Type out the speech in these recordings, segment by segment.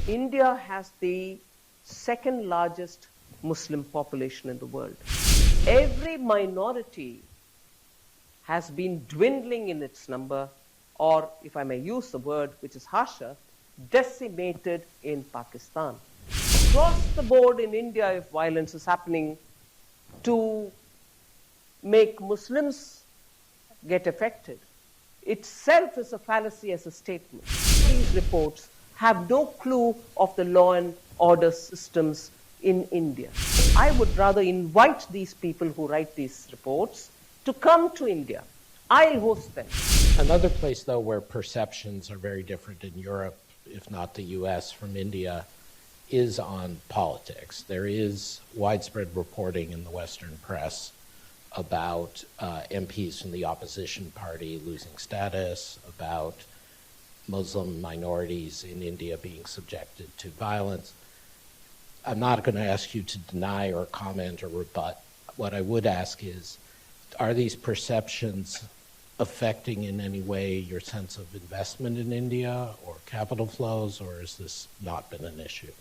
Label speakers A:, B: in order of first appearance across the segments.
A: India has the second largest Muslim population in the world. Every minority has been dwindling in its number, or if I may use the word which is harsher, decimated in Pakistan. Across the board in India, if violence is happening to make Muslims get affected, itself is a fallacy as a statement. These reports have no clue of the law and order systems in India. I would rather invite these people who write these reports to come to India. I'll host them.
B: Another place, though, where perceptions are very different in Europe, if not the US, from India, is on politics. There is widespread reporting in the Western press about MPs from the opposition party losing status, about Muslim minorities in India being subjected to violence. I'm not going to ask you to deny or comment or rebut. What I would ask is, are these perceptions affecting in any way your sense of investment in India or capital flows, or has this not been an issue?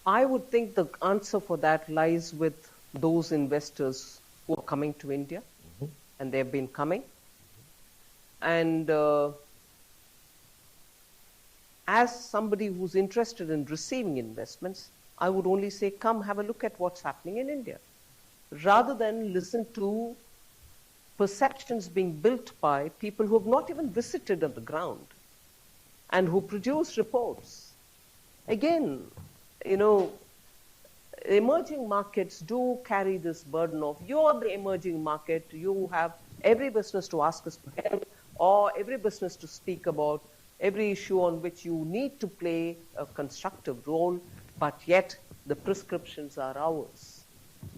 A: I would think the answer for that lies with those investors who are coming to India, and they've been coming. And as somebody who's interested in receiving investments, I would only say, come have a look at what's happening in India, rather than listen to perceptions being built by people who have not even visited on the ground and who produce reports. Again, you know, emerging markets do carry this burden of, you're the emerging market, you have every business to ask us for help, or every business to speak about every issue on which you need to play a constructive role, but yet the prescriptions are ours.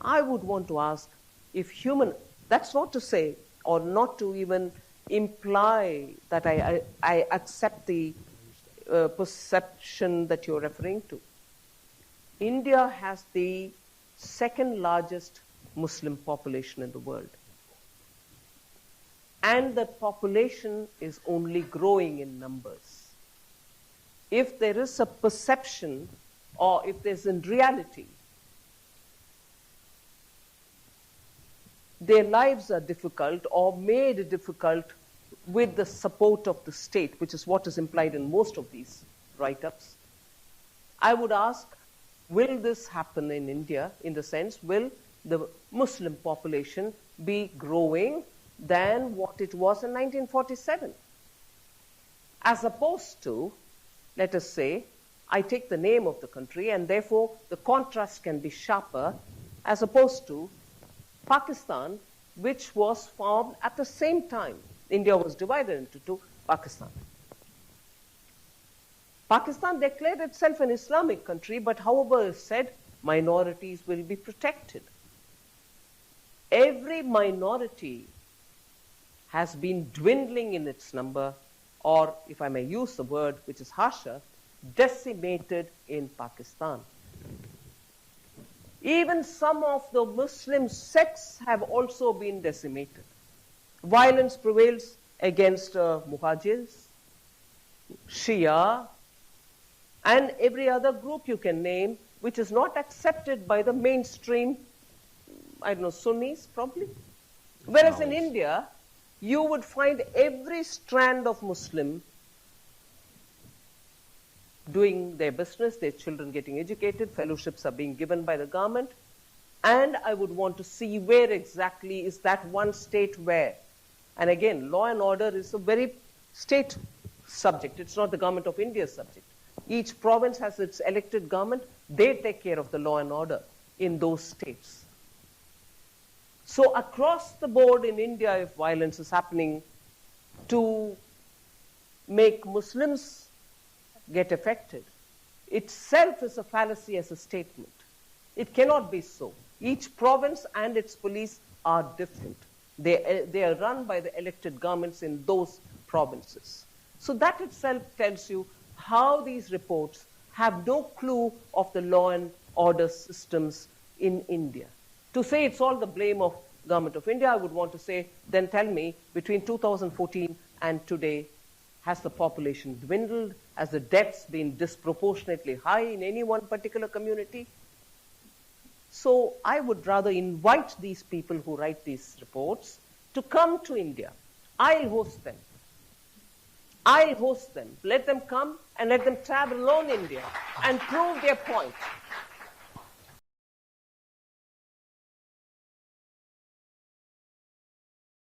A: I would want to ask if that's not to say, or not to even imply that I accept the perception that you're referring to. India has the second largest Muslim population in the world. And that population is only growing in numbers. If there is a perception, or if there's in reality, their lives are difficult or made difficult with the support of the state, which is what is implied in most of these write-ups, I would ask, will this happen in India, in the sense, will the Muslim population be growing than what it was in 1947? As opposed to, let us say, I take the name of the country and therefore the contrast can be sharper, as opposed to Pakistan, which was formed at the same time. India was divided into two, Pakistan. Pakistan declared itself an Islamic country, but however is said, minorities will be protected. Every minority has been dwindling in its number, or if I may use the word which is harsher, decimated in Pakistan. Even some of the Muslim sects have also been decimated. Violence prevails against Muhajirs, Shia, and every other group you can name, which is not accepted by the mainstream, I don't know, Sunnis probably. Whereas in India, you would find every strand of Muslim doing their business, their children getting educated, fellowships are being given by the government, and I would want to see where exactly is that one state where. And again, law and order is a very state subject. It's not the government of India's subject. Each province has its elected government. They take care of the law and order in those states. So across the board in India, if violence is happening to make Muslims get affected, itself is a fallacy as a statement. It cannot be so. Each province and its police are different. They are run by the elected governments in those provinces. So that itself tells you how these reports have no clue of the law and order systems in India. To say it's all the blame of government of India, I would want to say, then tell me, between 2014 and today, Has the population dwindled? Has the deaths been disproportionately high in any one particular community? So I would rather invite these people who write these reports to come to India. I'll host them. I'll host them. Let them come and let them travel alone India and prove their point.